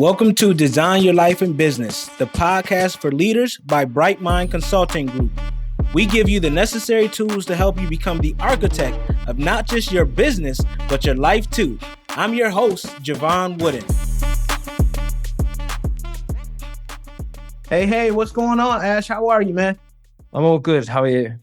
Welcome to Design Your Life in Business, the podcast for leaders by Bright Mind Consulting Group. We give you the necessary tools to help you become the architect of not just your business, but your life too. I'm your host, Jevon Wooden. Hey, what's going on, Ash? How are you, man? I'm all good. How are you?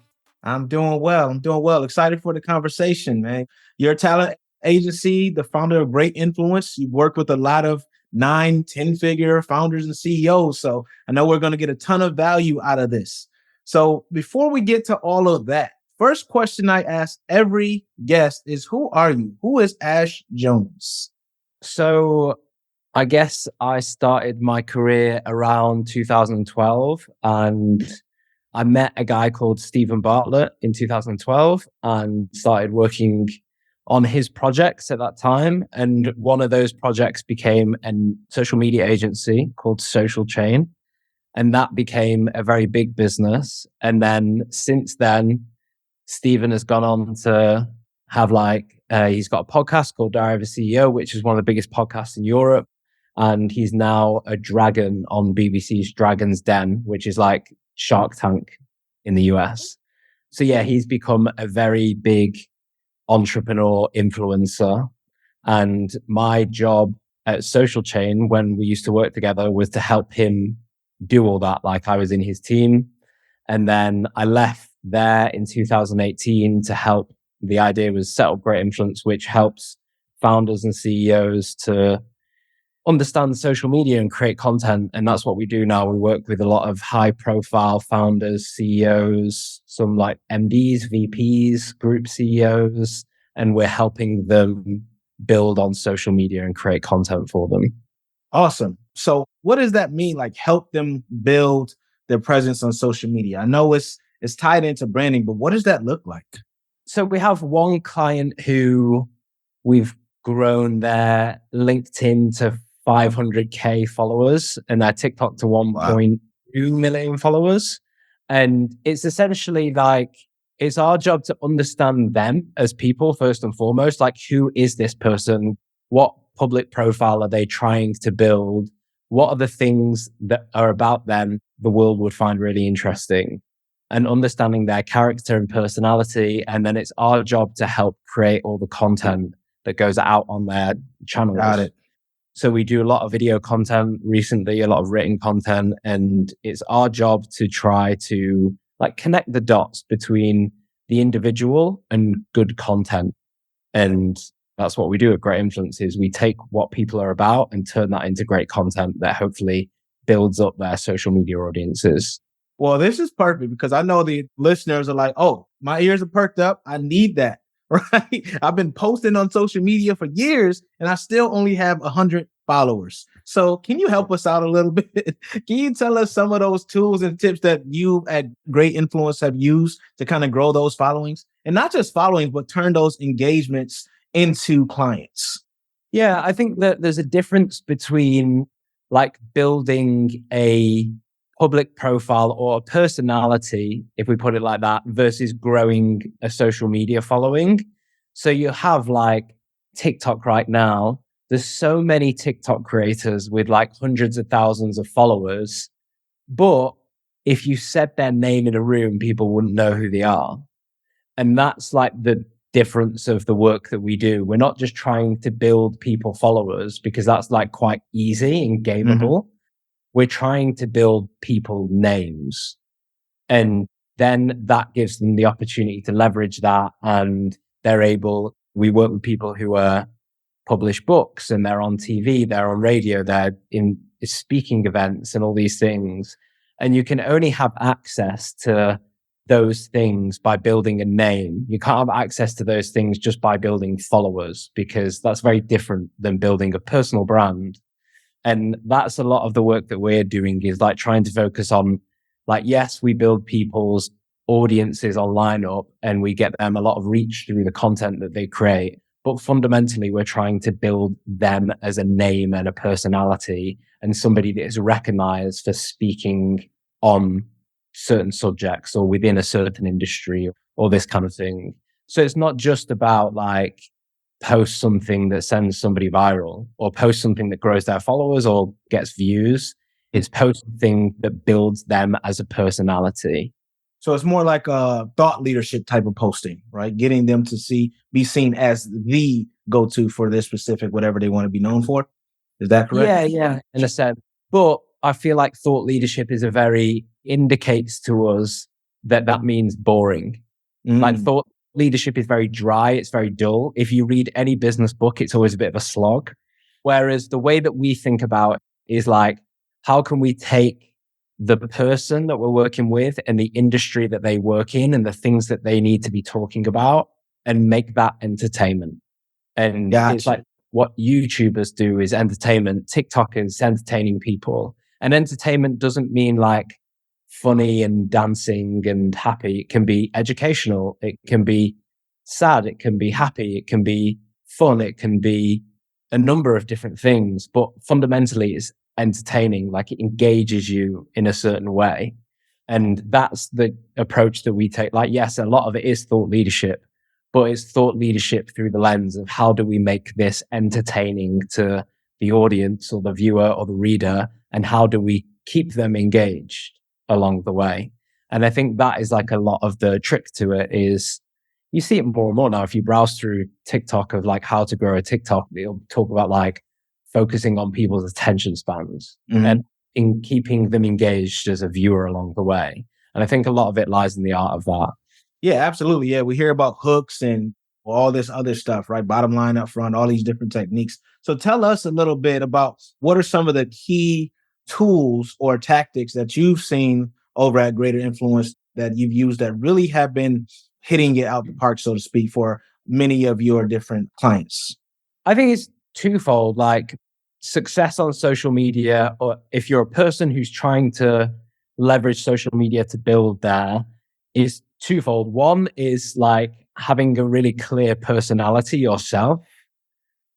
I'm doing well. Excited for the conversation, man. You're a talent agency, the founder of Great Influence. You've worked with a lot of 9, 10-figure founders and CEOs. So I know we're going to get a ton of value out of this. So before we get to all of that, first question I ask every guest is, who are you? Who is Ash Jones? So I guess I started my career around 2012 and I met a guy called Stephen Bartlett in 2012 and started working on his projects at that time. And one of those projects became a social media agency called Social Chain. And that became a very big business. And then since then, Stephen has gone on to have he's got a podcast called Diary of a CEO, which is one of the biggest podcasts in Europe. And he's now a dragon on BBC's Dragon's Den, which is like Shark Tank in the US. So yeah, he's become a very big entrepreneur influencer. And my job at Social Chain, when we used to work together, was to help him do all that. Like I was in his team. And then I left there in 2018 to help. The idea was set up Great Influence, which helps founders and CEOs to understand social media and create content. And that's what we do now. We work with a lot of high profile founders, CEOs, some like MDs, VPs, group CEOs, and we're helping them build on social media and create content for them. Awesome. So what does that mean? Like help them build their presence on social media? I know it's tied into branding, but what does that look like? So we have one client who we've grown their LinkedIn to 500K followers and their TikTok to 1.2 million followers. And it's essentially like, it's our job to understand them as people first and foremost. Like, who is this person? What public profile are they trying to build? What are the things that are about them the world would find really interesting? And understanding their character and personality. And then it's our job to help create all the content that goes out on their channels. Got it. So we do a lot of video content recently, a lot of written content, and it's our job to try to connect the dots between the individual and good content. And that's what we do at Great Influences. We take what people are about and turn that into great content that hopefully builds up their social media audiences. Well, this is perfect because I know the listeners are like, oh, my ears are perked up. I need that. Right? I've been posting on social media for years and I still only have 100 followers. So can you help us out a little bit? Can you tell us some of those tools and tips that you at Great Influence have used to kind of grow those followings? And not just followings, but turn those engagements into clients? Yeah, I think that there's a difference between building a public profile or a personality, if we put it like that, versus growing a social media following. So you have TikTok right now. There's so many TikTok creators with hundreds of thousands of followers. But if you said their name in a room, people wouldn't know who they are. And that's the difference of the work that we do. We're not just trying to build people followers because that's quite easy and gameable. Mm-hmm. We're trying to build people names. And then that gives them the opportunity to leverage that. And we work with people who publish books and they're on TV, they're on radio, they're in speaking events and all these things. And you can only have access to those things by building a name. You can't have access to those things just by building followers because that's very different than building a personal brand. And that's a lot of the work that we're doing is trying to focus on yes, we build people's audiences online up and we get them a lot of reach through the content that they create. But fundamentally, we're trying to build them as a name and a personality and somebody that is recognized for speaking on certain subjects or within a certain industry or this kind of thing. So it's not just about post something that sends somebody viral or post something that grows their followers or gets views. It's post something that builds them as a personality. So it's more like a thought leadership type of posting, right? Getting them to be seen as the go-to for this specific whatever they want to be known for. Is that correct? Yeah, in a sense. But I feel like thought leadership is indicates to us that means boring. Like Mm, thought leadership is very dry, it's very dull. If you read any business book, it's always a bit of a slog. Whereas the way that we think about is like, how can we take the person that we're working with and the industry that they work in and the things that they need to be talking about and make that entertainment? And it's gotcha. like what YouTubers do is entertainment, TikTok is entertaining people. And entertainment doesn't mean like funny and dancing and happy. It can be educational. It can be sad. It can be happy. It can be fun. It can be a number of different things. But fundamentally, it's entertaining. Like it engages you in a certain way. And that's the approach that we take. Like, yes, a lot of it is thought leadership, but it's thought leadership through the lens of how do we make this entertaining to the audience or the viewer or the reader, and how do we keep them engaged along the way. And I think that is like a lot of the trick to it is you see it more and more now. If you browse through TikTok of like how to grow a TikTok, they'll talk about like focusing on people's attention spans and Mhm. in keeping them engaged as a viewer along the way. And I think a lot of it lies in the art of that. Yeah, absolutely. Yeah, we hear about hooks and all this other stuff, right? Bottom line up front, all these different techniques. So tell us a little bit about what are some of the key tools or tactics that you've seen over at Greater Influence that you've used that really have been hitting it out the park, so to speak, for many of your different clients. I think it's twofold, like success on social media, or if you're a person who's trying to leverage social media to build there, is twofold. One is like having a really clear personality yourself.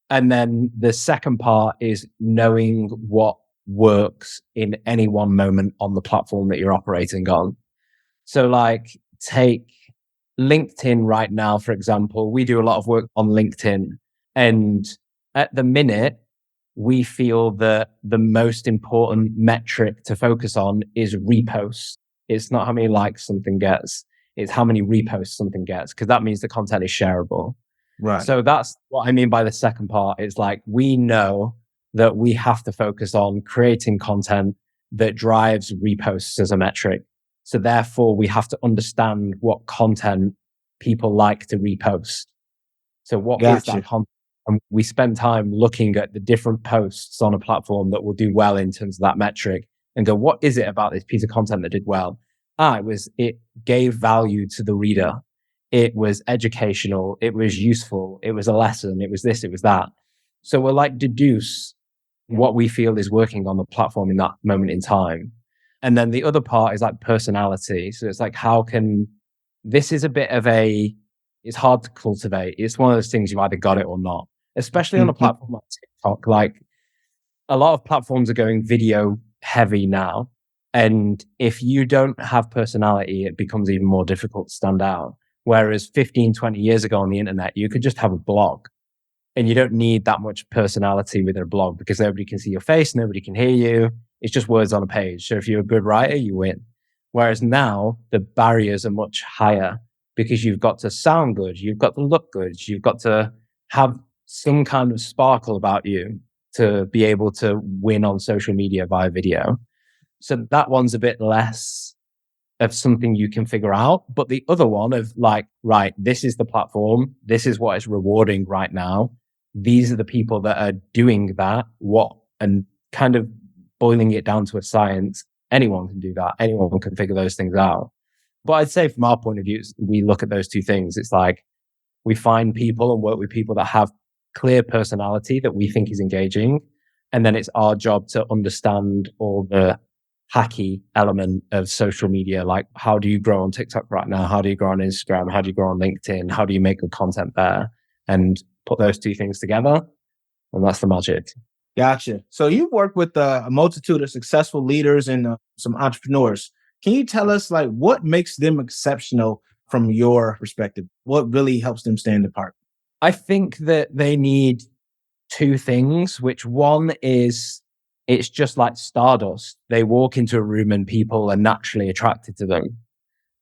And then the second part is knowing what works in any one moment on the platform that you're operating on. So, like, take LinkedIn right now, for example. We do a lot of work on LinkedIn. And at the minute, we feel that the most important metric to focus on is reposts. It's not how many likes something gets, it's how many reposts something gets, because that means the content is shareable. Right. So that's what I mean by the second part. Is like we know that we have to focus on creating content that drives reposts as a metric. So therefore, we have to understand what content people like to repost. So what is that Gotcha. content? And we spend time looking at the different posts on a platform that will do well in terms of that metric and go, what is it about this piece of content that did well? It gave value to the reader. It was educational. It was useful. It was a lesson. It was this, it was that. So we'll like deduce what we feel is working on the platform in that moment in time. And then the other part is like personality. So it's like, this is a bit of it's hard to cultivate. It's one of those things you've either got it or not, especially on a Mhm. platform like TikTok. Like a lot of platforms are going video heavy now. And if you don't have personality, it becomes even more difficult to stand out. Whereas 15, 20 years ago on the internet, you could just have a blog and you don't need that much personality with a blog because nobody can see your face, nobody can hear you. It's just words on a page. So if you're a good writer, you win. Whereas now the barriers are much higher because you've got to sound good, you've got to look good, you've got to have some kind of sparkle about you to be able to win on social media via video. So that one's a bit less of something you can figure out. But the other one of like, right, this is the platform, this is what is rewarding right now. These are the people that are doing that, and kind of boiling it down to a science. Anyone can do that. Anyone can figure those things out. But I'd say from our point of view, we look at those two things. It's like we find people and work with people that have clear personality that we think is engaging. And then it's our job to understand all the hacky element of social media. Like, how do you grow on TikTok right now? How do you grow on Instagram? How do you grow on LinkedIn? How do you make good content there? And put those two things together. And that's the magic. Gotcha. So you've worked with a multitude of successful leaders and some entrepreneurs. Can you tell us like what makes them exceptional from your perspective? What really helps them stand apart? I think that they need two things, which one is it's just like stardust. They walk into a room and people are naturally attracted to them.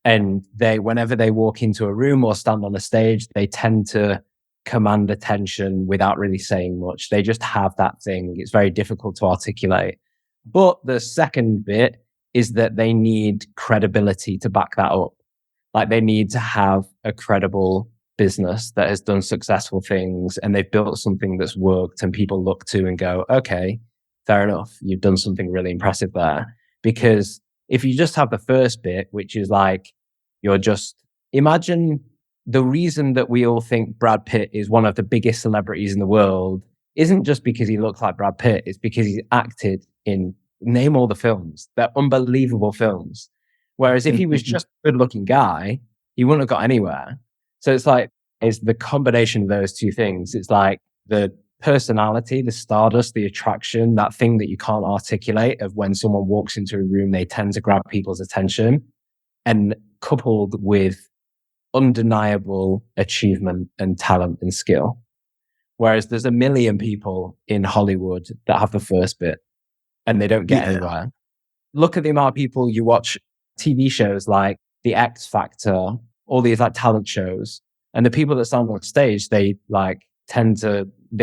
And whenever they walk into a room or stand on a stage, they tend to command attention without really saying much. They just have that thing. It's very difficult to articulate. But the second bit is that they need credibility to back that up. Like they need to have a credible business that has done successful things and they've built something that's worked and people look to and go, okay, fair enough. You've done something really impressive there. Because if you just have the first bit, which is like, you're just imagine the reason that we all think Brad Pitt is one of the biggest celebrities in the world isn't just because he looks like Brad Pitt. It's because he's acted in name all the films. They're unbelievable films. Whereas if he was just a good looking guy, he wouldn't have got anywhere. So it's like, it's the combination of those two things. It's like the personality, the stardust, the attraction, that thing that you can't articulate of when someone walks into a room, they tend to grab people's attention, and coupled with undeniable achievement and talent and skill. Whereas there's a million people in Hollywood that have the first bit and they don't get anywhere. Look at the amount of people you watch TV shows like The X Factor, all these like talent shows, and the people that stand on stage, they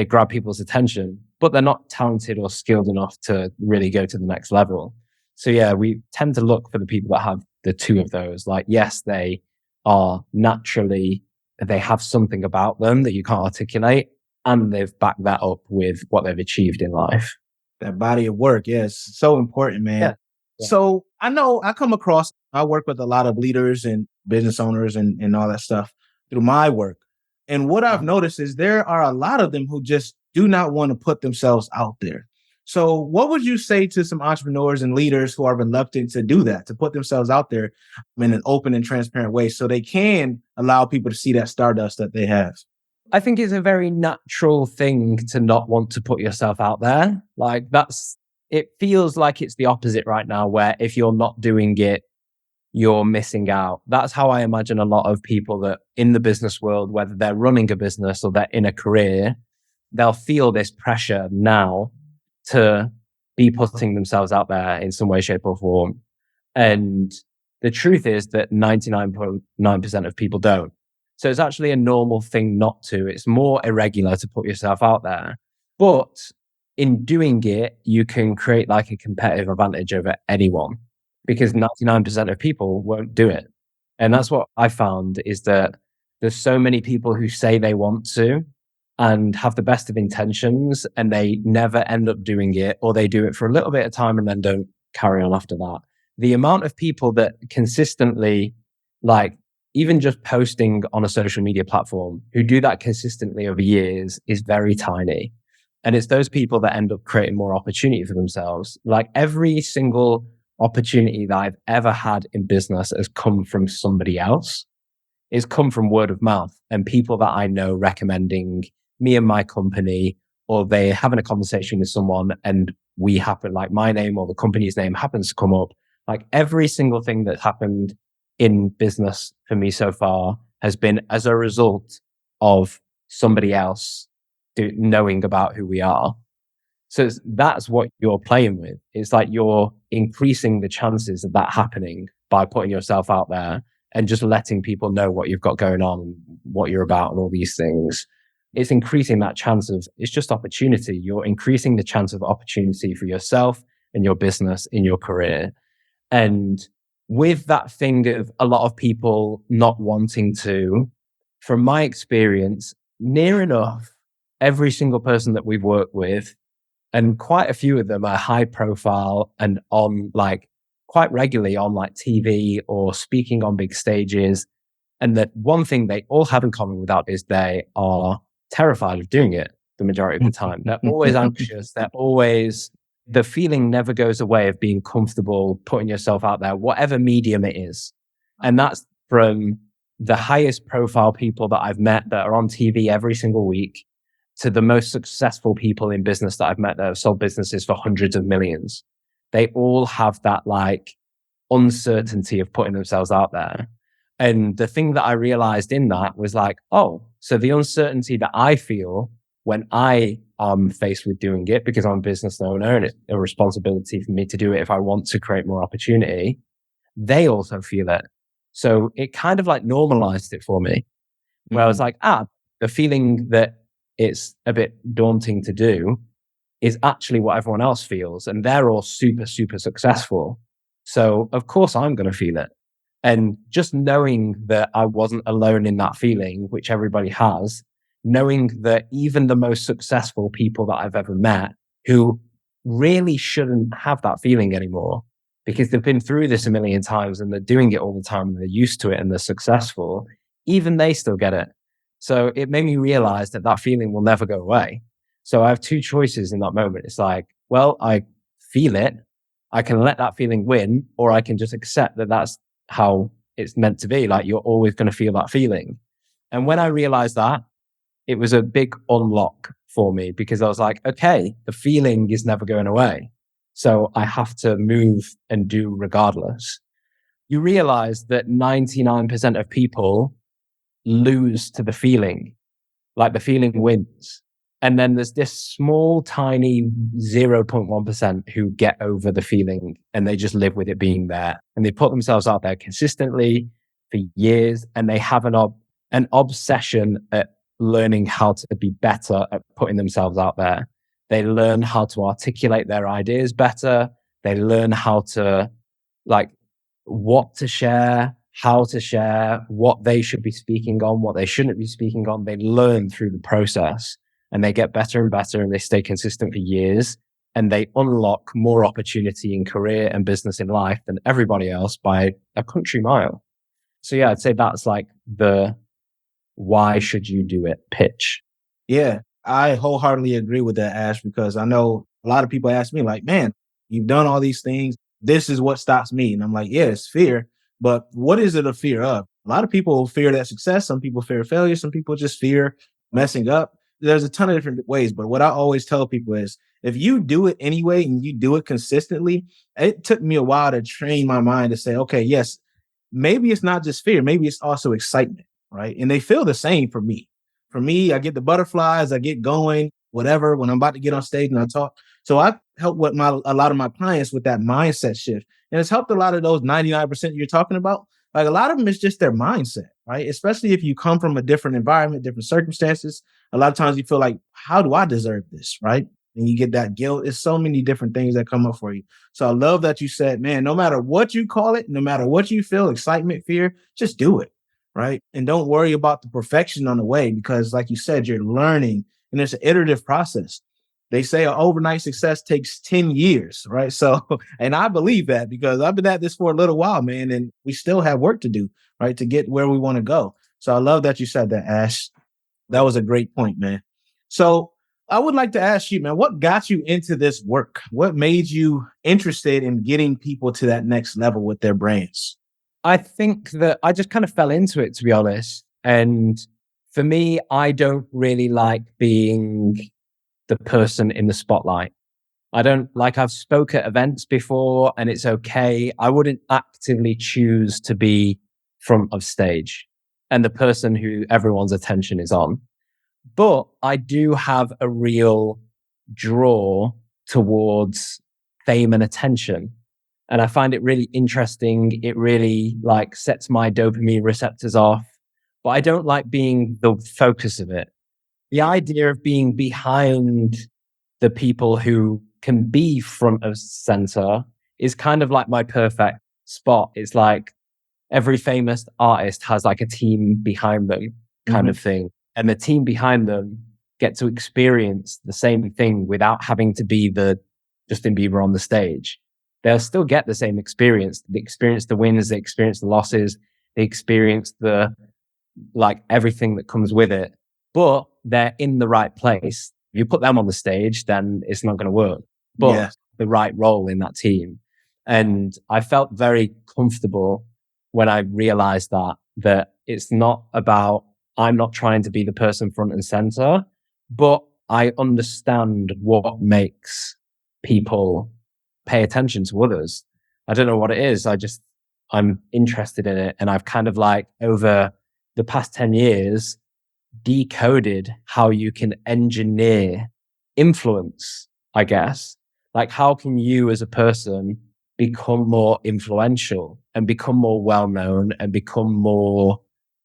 grab people's attention, but they're not talented or skilled enough to really go to the next level. So yeah, we tend to look for the people that have the two of those. Like, yes, they are naturally, they have something about them that you can't articulate, and they've backed that up with what they've achieved in life. That body of work, yes, so important, man. Yeah. So I know I work with a lot of leaders and business owners and all that stuff through my work. And what I've noticed is there are a lot of them who just do not want to put themselves out there. So what would you say to some entrepreneurs and leaders who are reluctant to do that, to put themselves out there in an open and transparent way so they can allow people to see that stardust that they have? I think it's a very natural thing to not want to put yourself out there. Like it feels like it's the opposite right now, where if you're not doing it, you're missing out. That's how I imagine a lot of people that in the business world, whether they're running a business or they're in a career, they'll feel this pressure now to be putting themselves out there in some way, shape or form. And the truth is that 99.9% of people don't. So it's actually a normal thing not to. It's more irregular to put yourself out there. But in doing it, you can create like a competitive advantage over anyone, because 99% of people won't do it. And that's what I found, is that there's so many people who say they want to and have the best of intentions, and they never end up doing it, or they do it for a little bit of time and then don't carry on after that. The amount of people that consistently, like even just posting on a social media platform, who do that consistently over years is very tiny. And it's those people that end up creating more opportunity for themselves. Like every single opportunity that I've ever had in business has come from somebody else. It's come from word of mouth and people that I know recommending me and my company, or they having a conversation with someone and we happen, like my name or the company's name happens to come up. Like every single thing that's happened in business for me so far has been as a result of somebody else knowing about who we are. So that's what you're playing with. It's like you're increasing the chances of that happening by putting yourself out there and just letting people know what you've got going on, what you're about and all these things. It's increasing that chance of, it's just opportunity. You're increasing the chance of opportunity for yourself and your business in your career. And with that thing of a lot of people not wanting to, from my experience, near enough every single person that we've worked with, and quite a few of them are high profile and on like quite regularly on like TV or speaking on big stages. And that one thing they all have in common with that is they are terrified of doing it the majority of the time. They're always anxious. The feeling never goes away of being comfortable putting yourself out there, whatever medium it is. And that's from the highest profile people that I've met that are on TV every single week to the most successful people in business that I've met that have sold businesses for hundreds of millions. They all have that like uncertainty of putting themselves out there. And the thing that I realized in that was like, oh, so the uncertainty that I feel when I am faced with doing it, because I'm a business owner and it's a responsibility for me to do it if I want to create more opportunity, they also feel it. So it kind of like normalized it for me, where I was like, the feeling that it's a bit daunting to do is actually what everyone else feels. And they're all super, super successful. So of course I'm going to feel it. And just knowing that I wasn't alone in that feeling, which everybody has, knowing that even the most successful people that I've ever met who really shouldn't have that feeling anymore because they've been through this a million times and they're doing it all the time and they're used to it and they're successful, even they still get it. So it made me realize that that feeling will never go away. So I have two choices in that moment. It's like, well, I feel it. I can let that feeling win, or I can just accept that that's how it's meant to be. Like you're always going to feel that feeling. And when I realized that, it was a big unlock for me because I was like, okay, the feeling is never going away. So I have to move and do regardless. You realize that 99% of people lose to the feeling, like the feeling wins. And then there's this small, tiny 0.1% who get over the feeling and they just live with it being there. And they put themselves out there consistently for years and they have an obsession at learning how to be better at putting themselves out there. They learn how to articulate their ideas better. They learn how to like what to share, how to share, what they should be speaking on, what they shouldn't be speaking on. They learn through the process and they get better and better and they stay consistent for years and they unlock more opportunity in career and business in life than everybody else by a country mile. So yeah, I'd say that's like the why should you do it pitch. Yeah, I wholeheartedly agree with that, Ash, because I know a lot of people ask me, like, man, you've done all these things. This is what stops me. And I'm like, yeah, it's fear. But what is it a fear of? A lot of people fear that success. Some people fear failure. Some people just fear messing up. There's a ton of different ways. But what I always tell people is if you do it anyway and you do it consistently, it took me a while to train my mind to say, okay, yes, maybe it's not just fear. Maybe it's also excitement. Right. And they feel the same for me. For me, I get the butterflies, I get going, whatever, when I'm about to get on stage and I talk. So I help with a lot of my clients with that mindset shift. And it's helped a lot of those 99% you're talking about. Like a lot of them is just their mindset, right? Especially if you come from a different environment, different circumstances. A lot of times you feel like, how do I deserve this? Right. And you get that guilt. It's so many different things that come up for you. So I love that you said, man, no matter what you call it, no matter what you feel, excitement, fear, just do it. Right. And don't worry about the perfection on the way because, like you said, you're learning and it's an iterative process. They say an overnight success takes 10 years. Right. So, and I believe that because I've been at this for a little while, man, and we still have work to do, right, to get where we want to go. So I love that you said that, Ash. That was a great point, man. So I would like to ask you, man, what got you into this work? What made you interested in getting people to that next level with their brands? I think that I just kind of fell into it, to be honest. And for me, I don't really like being the person in the spotlight. I don't like, I've spoke at events before and it's okay. I wouldn't actively choose to be front of stage and the person who everyone's attention is on. But I do have a real draw towards fame and attention. And I find it really interesting. It really like sets my dopamine receptors off, but I don't like being the focus of it. The idea of being behind the people who can be front of center is kind of like my perfect spot. It's like every famous artist has like a team behind them kind of thing. And the team behind them get to experience the same thing without having to be the Justin Bieber on the stage. They'll still get the same experience. They experience the wins, they experience the losses, they experience the like everything that comes with it, but they're in the right place. If you put them on the stage, then it's not going to work, but Yes. the right role in that team. And I felt very comfortable when I realized that it's not about, I'm not trying to be the person front and center, but I understand what makes people pay attention to others. I don't know what it is. I'm interested in it. And I've kind of like over the past 10 years decoded how you can engineer influence, I guess. Like, how can you as a person become more influential and become more well known and become more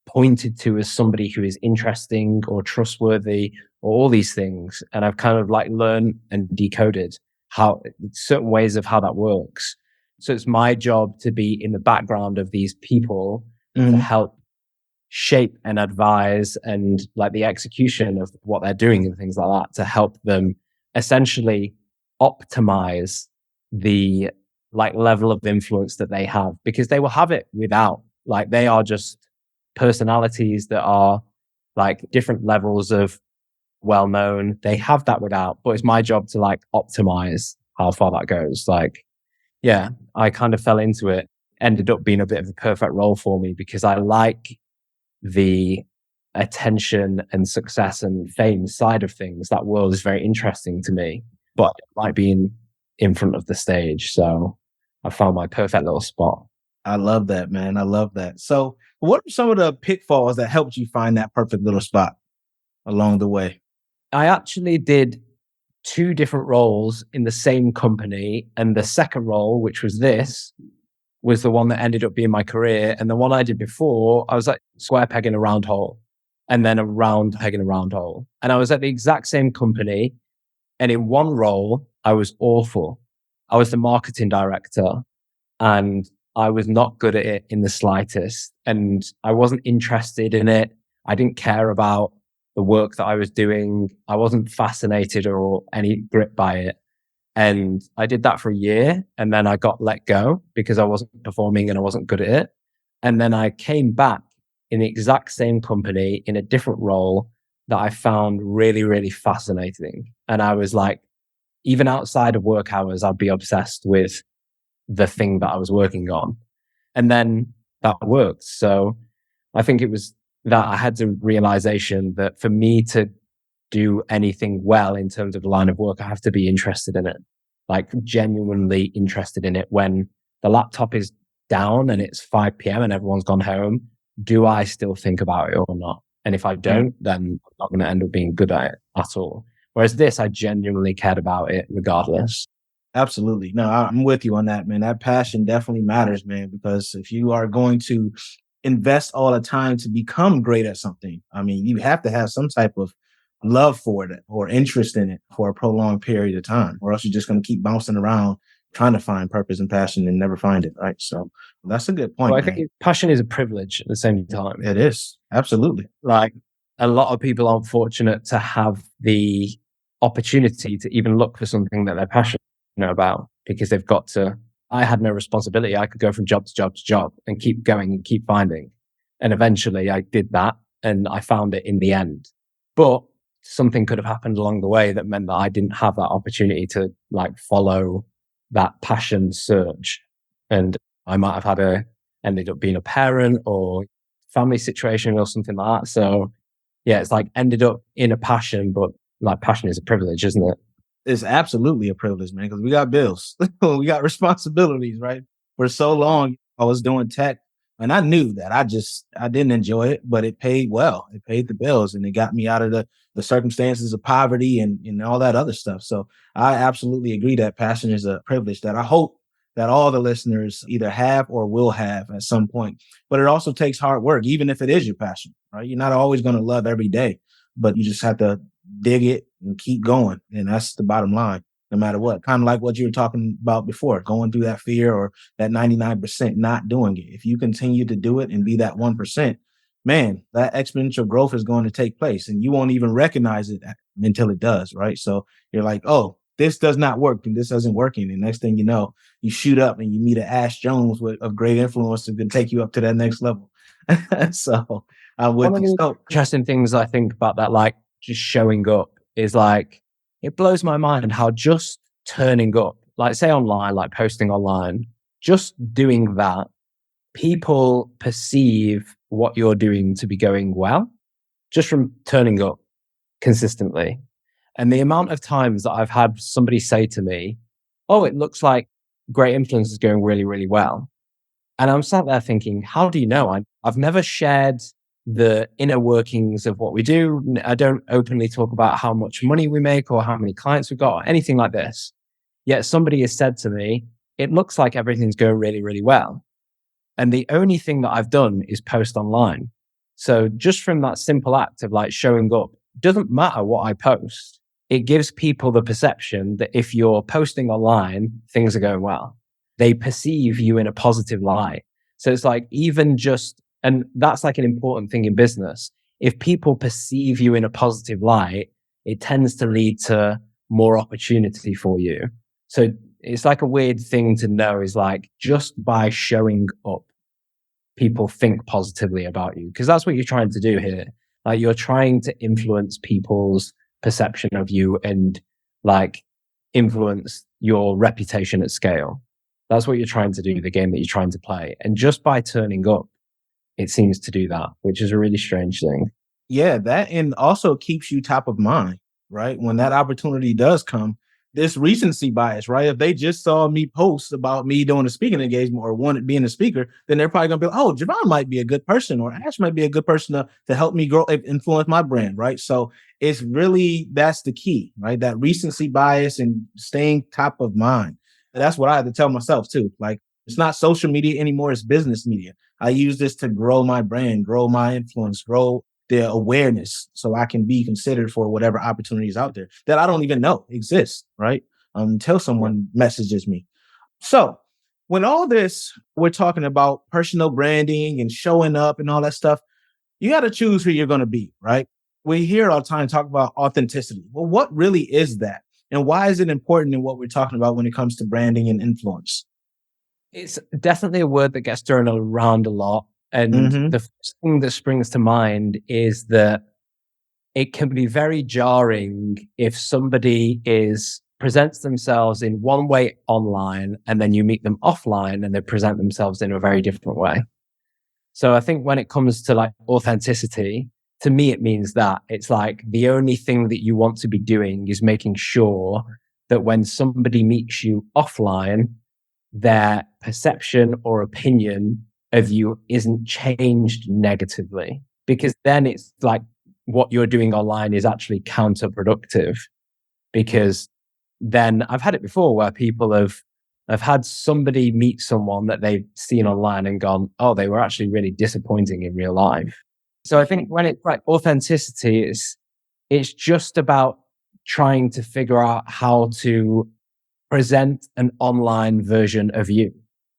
pointed to as somebody who is interesting or trustworthy or all these things? And I've kind of like learned and decoded how certain ways of how that works. So it's my job to be in the background of these people to Mhm. help shape and advise and like the execution of what they're doing and things like that to help them essentially optimize the like level of influence that they have, because they will have it without. Like, they are just personalities that are like different levels of well known. They have that without, but it's my job to like optimize how far that goes. Like, yeah, I kind of fell into it, ended up being a bit of a perfect role for me because I like the attention and success and fame side of things. That world is very interesting to me, but it might be in front of the stage. So I found my perfect little spot. I love that, man. I love that. So, what are some of the pitfalls that helped you find that perfect little spot along the way? I actually did two different roles in the same company. And the second role, which was this, was the one that ended up being my career. And the one I did before, I was like square peg in a round hole, and then a round peg in a round hole. And I was at the exact same company. And in one role, I was awful. I was the marketing director, and I was not good at it in the slightest. And I wasn't interested in it. I didn't care about the work that I was doing. I wasn't fascinated or any grip by it. And I did that for a year, and then I got let go because I wasn't performing and I wasn't good at it. And then I came back in the exact same company in a different role that I found really, really fascinating. And I was like, even outside of work hours, I'd be obsessed with the thing that I was working on. And then that worked. So I think it was that I had the realization that for me to do anything well in terms of the line of work, I have to be interested in it, like genuinely interested in it. When the laptop is down and it's 5 p.m. and everyone's gone home, do I still think about it or not? And if I don't, then I'm not going to end up being good at it at all. Whereas this, I genuinely cared about it regardless. Absolutely. No, I'm with you on that, man. That passion definitely matters, man, because if you are going to invest all the time to become great at something, I mean, you have to have some type of love for it or interest in it for a prolonged period of time, or else you're just going to keep bouncing around trying to find purpose and passion and never find it. Right. So that's a good So point, I think man. passion is a privilege at the same time. It is. Absolutely. Like, a lot of people aren't fortunate to have the opportunity to even look for something that they're passionate about, because they've got to. I had no responsibility. I could go from job to job to job and keep going and keep finding. And eventually I did that and I found it in the end. But something could have happened along the way that meant that I didn't have that opportunity to like follow that passion surge. And I might have ended up being a parent or family situation or something like that. So yeah, it's like ended up in a passion, but like passion is a privilege, isn't it? It's absolutely a privilege, man, because we got bills. We got responsibilities, right? For so long, I was doing tech and I knew that I didn't enjoy it, but it paid well. It paid the bills and it got me out of the circumstances of poverty and all that other stuff. So I absolutely agree that passion is a privilege that I hope that all the listeners either have or will have at some point. But it also takes hard work, even if it is your passion, right? You're not always going to love every day, but you just have to dig it and keep going. And that's the bottom line, no matter what. Kind of like what you were talking about before, going through that fear or that 99% not doing it. If you continue to do it and be that 1%, man, that exponential growth is going to take place and you won't even recognize it until it does. Right. So you're like, oh, this does not work and this isn't working. And next thing you know, you shoot up and you meet an Ash Jones with a great influence that can take you up to that next level. So I'm One with of you. the So interesting things I think about that, like just showing up, is like, it blows my mind how just turning up, like say online, like posting online, just doing that, people perceive what you're doing to be going well just from turning up consistently. And the amount of times that I've had somebody say to me, oh, it looks like Great Influence is going really, really well. And I'm sat there thinking, how do you know? I've never shared the inner workings of what we do. I don't openly talk about how much money we make or how many clients we've got or anything like this. Yet somebody has said to me, it looks like everything's going really, really well. And the only thing that I've done is post online. So just from that simple act of like showing up, doesn't matter what I post. It gives people the perception that if you're posting online, things are going well. They perceive you in a positive light. So it's like even just, and that's like an important thing in business. If people perceive you in a positive light, it tends to lead to more opportunity for you. So it's like a weird thing to know is like just by showing up, people think positively about you because that's what you're trying to do here. Like you're trying to influence people's perception of you and like influence your reputation at scale. That's what you're trying to do, the game that you're trying to play. And just by turning up, it seems to do that, which is a really strange thing. Yeah, that and also keeps you top of mind, right? When that opportunity does come, this recency bias, right? If they just saw me post about me doing a speaking engagement or wanted being a speaker, then they're probably gonna be like, oh, Jevon might be a good person, or Ash might be a good person to help me grow, influence my brand, right? So it's really that's the key, right? That recency bias and staying top of mind. And that's what I had to tell myself too. Like it's not social media anymore, it's business media. I use this to grow my brand, grow my influence, grow the awareness so I can be considered for whatever opportunities out there that I don't even know exist, right? Until someone messages me. So when all this, we're talking about personal branding and showing up and all that stuff, you got to choose who you're going to be, right? We hear all the time talk about authenticity. Well, what really is that? And why is it important in what we're talking about when it comes to branding and influence? It's definitely a word that gets thrown around a lot. And Mm-hmm. the first thing that springs to mind is that it can be very jarring if somebody presents themselves in one way online and then you meet them offline and they present themselves in a very different way. So I think when it comes to like authenticity, to me, it means that it's like the only thing that you want to be doing is making sure that when somebody meets you offline, their perception or opinion of you isn't changed negatively. Because then it's like what you're doing online is actually counterproductive. Because then I've had it before where people have had somebody meet someone that they've seen online and gone, oh, they were actually really disappointing in real life. So I think when it's like authenticity, it's just about trying to figure out how to present an online version of you.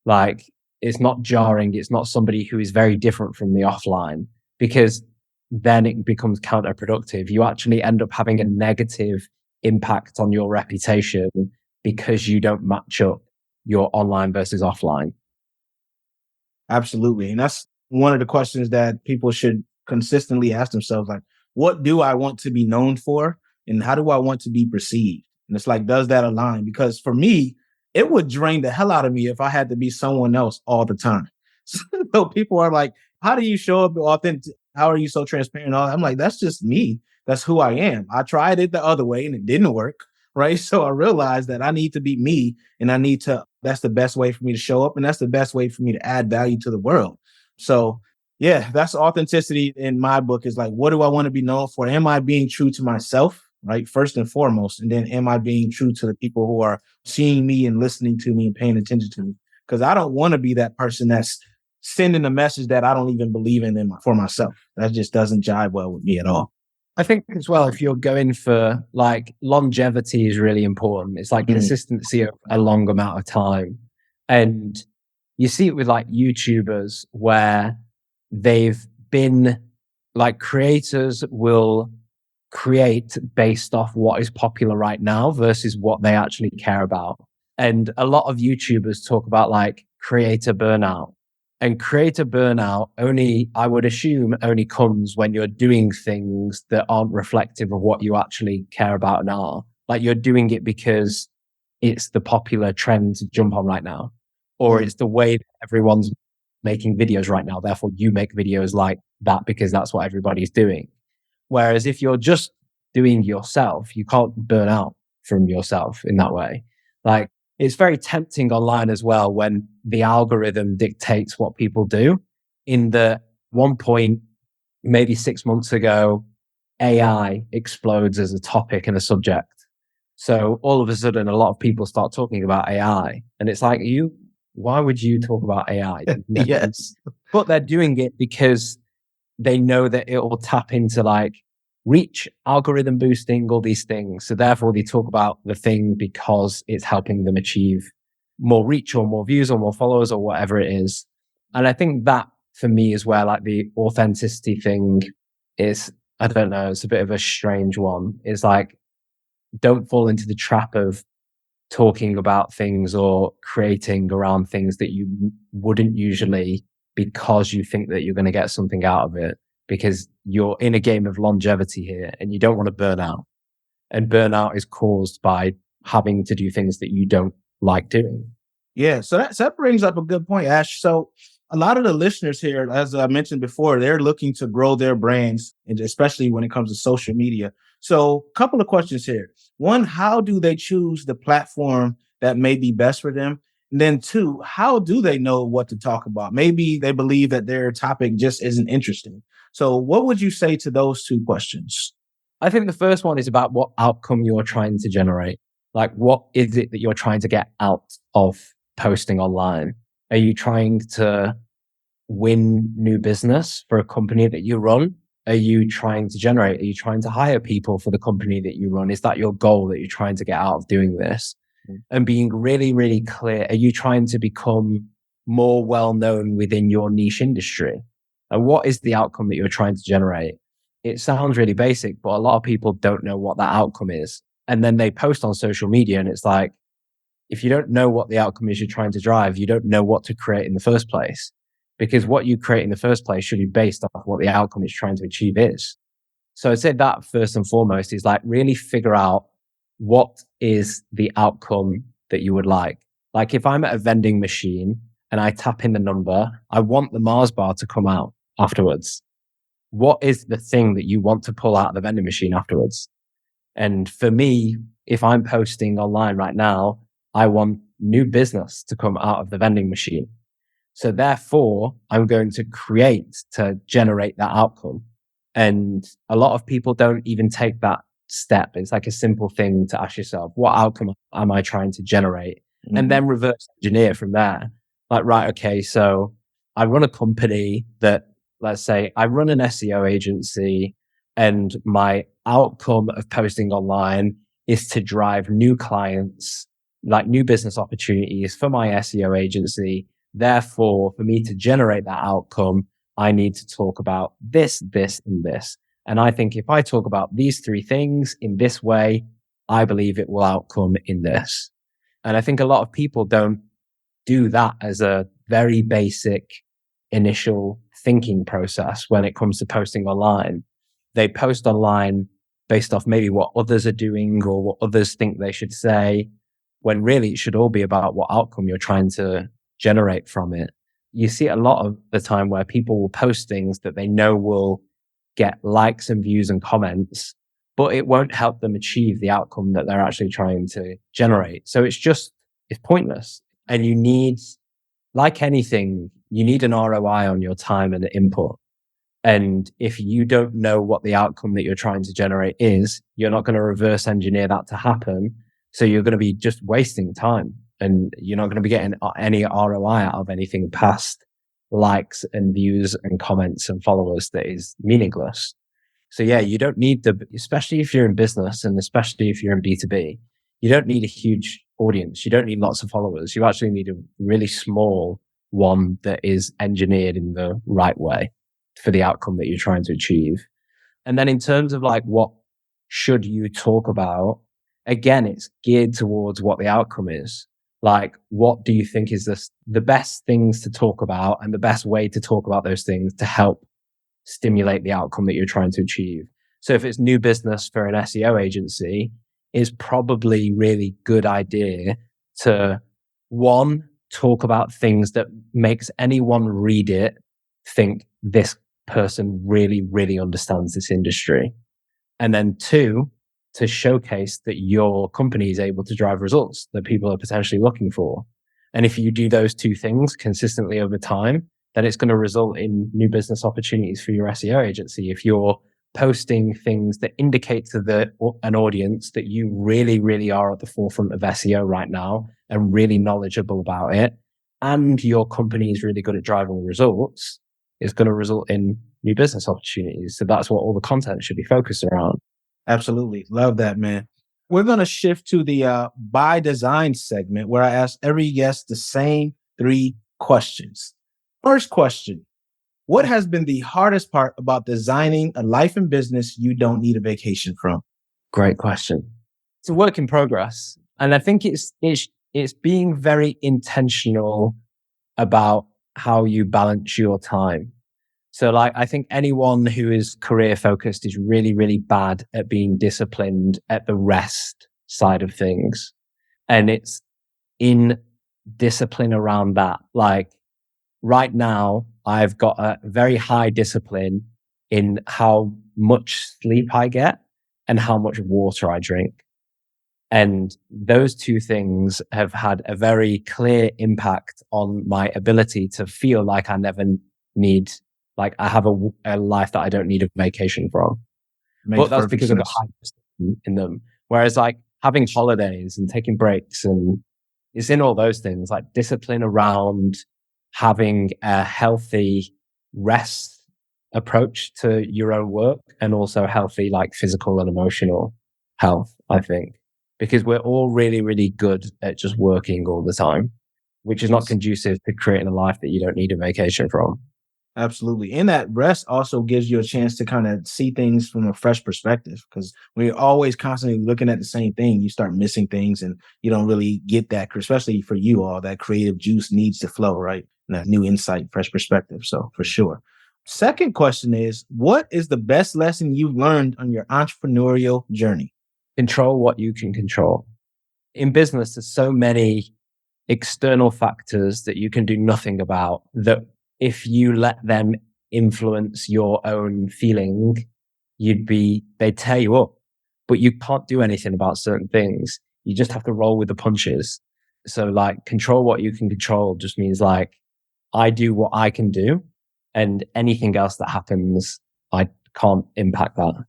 Like it's not jarring. It's not somebody who is very different from the offline because then it becomes counterproductive. You actually end up having a negative impact on your reputation because you don't match up your online versus offline. Absolutely. And that's one of the questions that people should consistently ask themselves like, what do I want to be known for? And how do I want to be perceived? And it's like, does that align? Because for me, it would drain the hell out of me if I had to be someone else all the time. So people are like, how do you show up authentic? How are you so transparent? I'm like, that's just me. That's who I am. I tried it the other way and it didn't work. Right. So I realized that I need to be me and I need to, that's the best way for me to show up. And that's the best way for me to add value to the world. So, yeah, that's authenticity in my book is like, what do I want to be known for? Am I being true to myself? Right. First and foremost. And then am I being true to the people who are seeing me and listening to me and paying attention to me? Because I don't want to be that person that's sending a message that I don't even believe for myself. That just doesn't jive well with me at all. I think as well, if you're going for like longevity is really important. It's like Mm. consistency of a long amount of time. And you see it with like YouTubers where they've been like creators will create based off what is popular right now versus what they actually care about. And a lot of YouTubers talk about like creator burnout. And creator burnout only, I would assume, only comes when you're doing things that aren't reflective of what you actually care about and are. Like you're doing it because it's the popular trend to jump on right now, or Mm. it's the way that everyone's making videos right now. Therefore, you make videos like that because that's what everybody's doing. Whereas if you're just doing yourself, you can't burn out from yourself in that way. Like it's very tempting online as well when the algorithm dictates what people do. In the one point, maybe 6 months ago, AI explodes as a topic and a subject. So all of a sudden, a lot of people start talking about AI, and it's like, why would you talk about AI? Yes. But they're doing it because they know that it will tap into like reach, algorithm boosting, all these things. So therefore, they talk about the thing because it's helping them achieve more reach or more views or more followers or whatever it is. And I think that for me is where like the authenticity thing is, I don't know, it's a bit of a strange one. It's like, don't fall into the trap of talking about things or creating around things that you wouldn't usually, because you think that you're going to get something out of it, because you're in a game of longevity here and you don't want to burn out. And burnout is caused by having to do things that you don't like doing. Yeah, so that brings up a good point, Ash. So a lot of the listeners here, as I mentioned before, they're looking to grow their brands, and especially when it comes to social media. So a couple of questions here. One, how do they choose the platform that may be best for them? And then two, how do they know what to talk about? Maybe they believe that their topic just isn't interesting. So what would you say to those two questions? I think the first one is about what outcome you're trying to generate. Like, what is it that you're trying to get out of posting online? Are you trying to win new business for a company that you run? Are you trying to generate? Are you trying to hire people for the company that you run? Is that your goal that you're trying to get out of doing this? And being really, really clear, are you trying to become more well known within your niche industry? And what is the outcome that you're trying to generate? It sounds really basic, but a lot of people don't know what that outcome is. And then they post on social media, and it's like, if you don't know what the outcome is you're trying to drive, you don't know what to create in the first place. Because what you create in the first place should be based off what the outcome it's trying to achieve is. So I'd say that first and foremost is like really figure out what is the outcome that you would like. Like if I'm at a vending machine and I tap in the number, I want the Mars bar to come out afterwards. What is the thing that you want to pull out of the vending machine afterwards? And for me, if I'm posting online right now, I want new business to come out of the vending machine. So therefore, I'm going to create to generate that outcome. And a lot of people don't even take that step. It's like a simple thing to ask yourself, what outcome am I trying to generate? Mm-hmm. And then reverse engineer from there. Like, right, okay, so I run a company that, let's say I run an SEO agency, and my outcome of posting online is to drive new clients, like new business opportunities for my SEO agency. Therefore, for me to generate that outcome, I need to talk about this, this, and this. And I think if I talk about these three things in this way, I believe it will outcome in this. And I think a lot of people don't do that as a very basic initial thinking process when it comes to posting online. They post online based off maybe what others are doing or what others think they should say, when really it should all be about what outcome you're trying to generate from it. You see a lot of the time where people will post things that they know will get likes and views and comments, but it won't help them achieve the outcome that they're actually trying to generate. So it's pointless. And you need, like anything, you need an ROI on your time and input. And if you don't know what the outcome that you're trying to generate is, you're not going to reverse engineer that to happen. So you're going to be just wasting time, and you're not going to be getting any ROI out of anything past likes and views and comments and followers that is meaningless. So yeah, you don't need especially if you're in business and especially if you're in B2B, you don't need a huge audience. You don't need lots of followers. You actually need a really small one that is engineered in the right way for the outcome that you're trying to achieve. And then in terms of like, what should you talk about? Again, it's geared towards what the outcome is. Like, what do you think is the best things to talk about and the best way to talk about those things to help stimulate the outcome that you're trying to achieve? So if it's new business for an SEO agency, it's probably really good idea to, one, talk about things that makes anyone read it think this person really, really understands this industry. And then two, to showcase that your company is able to drive results that people are potentially looking for. And if you do those two things consistently over time, then it's going to result in new business opportunities for your SEO agency. If you're posting things that indicate to an audience that you really, really are at the forefront of SEO right now and really knowledgeable about it, and your company is really good at driving results, it's going to result in new business opportunities. So that's what all the content should be focused around. Absolutely. Love that, man. We're going to shift to the by design segment where I ask every guest the same 3 questions. First question: what has been the hardest part about designing a life and business you don't need a vacation from? Great question. It's a work in progress. And I think it's being very intentional about how you balance your time. So like, I think anyone who is career focused is really, really bad at being disciplined at the rest side of things. And it's in discipline around that. Like right now, I've got a very high discipline in how much sleep I get and how much water I drink. And those two things have had a very clear impact on my ability to feel like I never need, like I have a life that I don't need a vacation from. Makes But that's perfect because I've got sense. high discipline in them. Whereas like having holidays and taking breaks, and it's in all those things, like discipline around having a healthy rest approach to your own work, and also healthy like physical and emotional health, I think. Because we're all really, really good at just working all the time, which is not conducive to creating a life that you don't need a vacation from. Absolutely. And that rest also gives you a chance to kind of see things from a fresh perspective, because when you're always constantly looking at the same thing, you start missing things and you don't really get that, especially for you all, that creative juice needs to flow, right? And that new insight, fresh perspective. So for sure. Second question is, what is the best lesson you've learned on your entrepreneurial journey? Control what you can control. In business, there's so many external factors that you can do nothing about, that if you let them influence your own feeling, they'd tear you up. But you can't do anything about certain things. You just have to roll with the punches. So like control what you can control just means like I do what I can do, and anything else that happens, I can't impact that.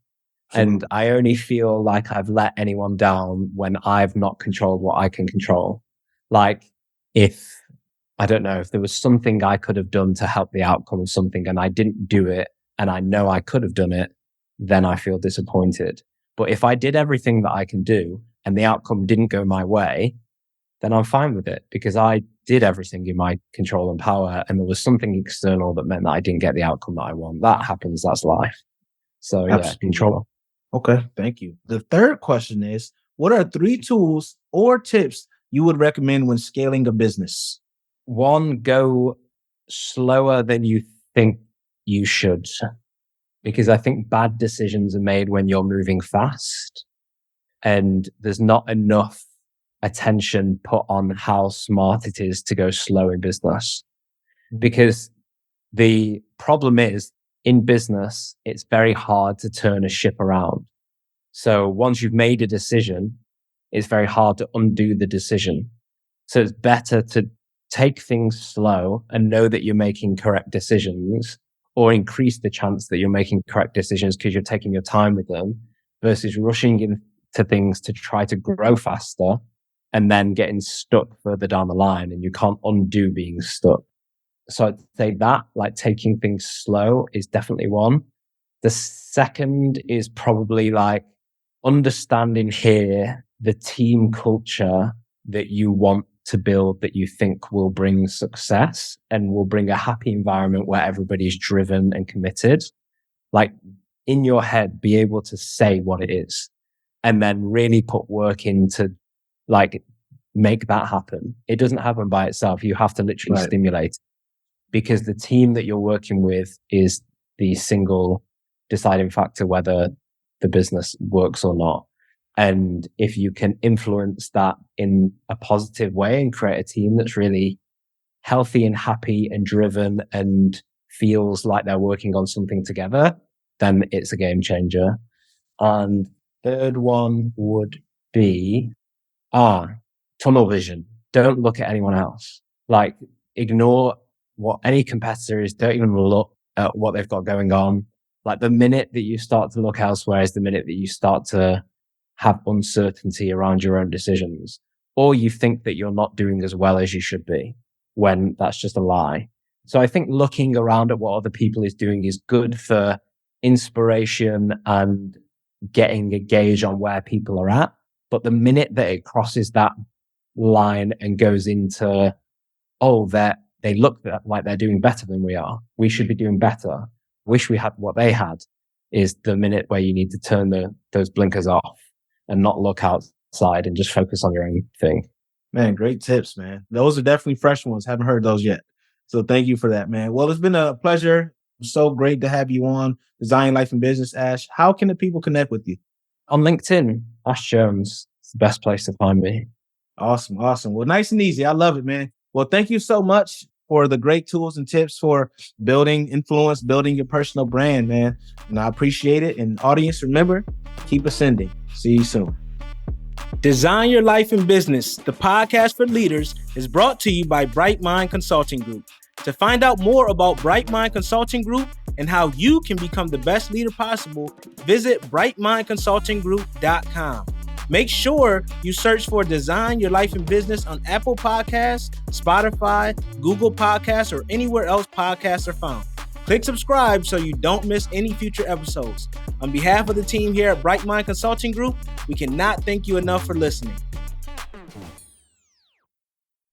And I only feel like I've let anyone down when I've not controlled what I can control. Like if, I don't know, if there was something I could have done to help the outcome of something and I didn't do it, and I know I could have done it, then I feel disappointed. But if I did everything that I can do and the outcome didn't go my way, then I'm fine with it, because I did everything in my control and power, and there was something external that meant that I didn't get the outcome that I want. That happens. That's life. So yeah, Absolutely. control. Okay, thank you. The third question is, what are 3 tools or tips you would recommend when scaling a business? One, go slower than you think you should, because I think bad decisions are made when you're moving fast and there's not enough attention put on how smart it is to go slow in business. Because the problem is, in business, it's very hard to turn a ship around. So once you've made a decision, it's very hard to undo the decision. So it's better to take things slow and know that you're making correct decisions, or increase the chance that you're making correct decisions because you're taking your time with them, versus rushing into things to try to grow faster and then getting stuck further down the line, and you can't undo being stuck. So I'd say that, like, taking things slow is definitely one. The second is probably like understanding here the team culture that you want to build, that you think will bring success and will bring a happy environment where everybody's driven and committed. Like, in your head, be able to say what it is, and then really put work into like make that happen. It doesn't happen by itself. You have to literally stimulate, because the team that you're working with is the single deciding factor whether the business works or not. And if you can influence that in a positive way and create a team that's really healthy and happy and driven and feels like they're working on something together, then it's a game changer. And Third one would be tunnel vision. Don't look at anyone else. Like, ignore what any competitor is. Don't even look at what they've got going on. Like, the minute that you start to look elsewhere is the minute that you start to have uncertainty around your own decisions, or you think that you're not doing as well as you should be, when that's just a lie. So I think looking around at what other people is doing is good for inspiration and getting a gauge on where people are at. But the minute that it crosses that line and goes into, oh, they look like they're doing better than we are, we should be doing better, wish we had what they had, is the minute where you need to turn those blinkers off and not look outside and just focus on your own thing. Man, great tips, man. Those are definitely fresh ones. Haven't heard those yet. So thank you for that, man. Well, it's been a pleasure. So great to have you on Design Life and Business, Ash. How can the people connect with you? On LinkedIn, Ash Jones is the best place to find me. Awesome. Well, nice and easy. I love it, man. Well, thank you so much for the great tools and tips for building influence, building your personal brand, man. And I appreciate it. And audience, remember, keep ascending. See you soon. Design Your Life and Business, the podcast for leaders, is brought to you by Bright Mind Consulting Group. To find out more about Bright Mind Consulting Group and how you can become the best leader possible, visit brightmindconsultinggroup.com. Make sure you search for Design Your Life and Business on Apple Podcasts, Spotify, Google Podcasts, or anywhere else podcasts are found. Click subscribe so you don't miss any future episodes. On behalf of the team here at Bright Mind Consulting Group, we cannot thank you enough for listening.